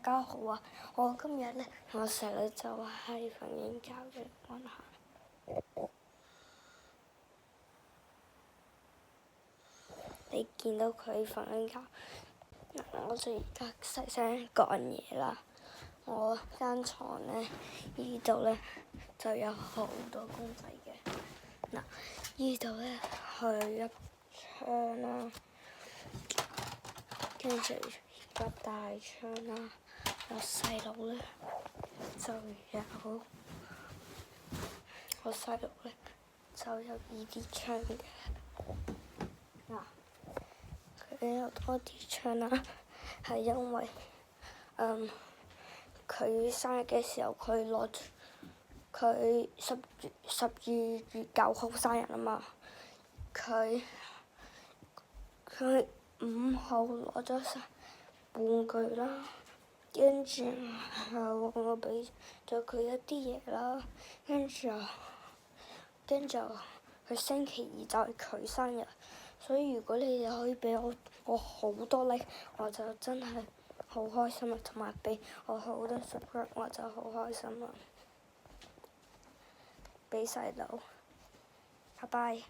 家好啊！我今日咧，我細佬就喺瞓緊覺嘅關下，你見到佢瞓緊覺，我就而家細聲講嘢啦。我間床咧，呢度咧就有好多公仔嘅。嗱，呢度咧係一窗啦，跟住個大窗啦。我細佬咧就有，我細佬咧就有呢啲窗嘅。嗱，佢有多啲窗啦，係因為佢生日嘅時候，佢12月9號生日啊嘛，佢5號攞咗晒玩具啦，跟住我俾咗佢一啲嘢啦，跟住佢星期2就係佢生日，所以如果你哋可以俾我好多禮，我就真係好開心啊！同埋俾我好多 support，我就好開心啊！俾細佬，拜拜。